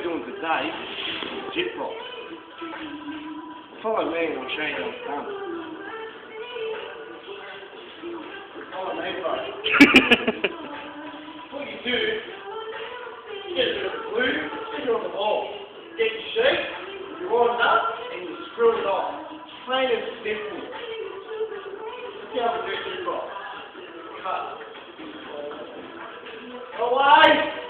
doing today is jip rock. Follow me and I'll show you how it's done. Follow me, bro. What you do, you get a bit of glue, stick it on the wall. Get your sheet, you roll it up, and you screw it off. Plain and simple. Let's see how we do jip rock. Cut. Away!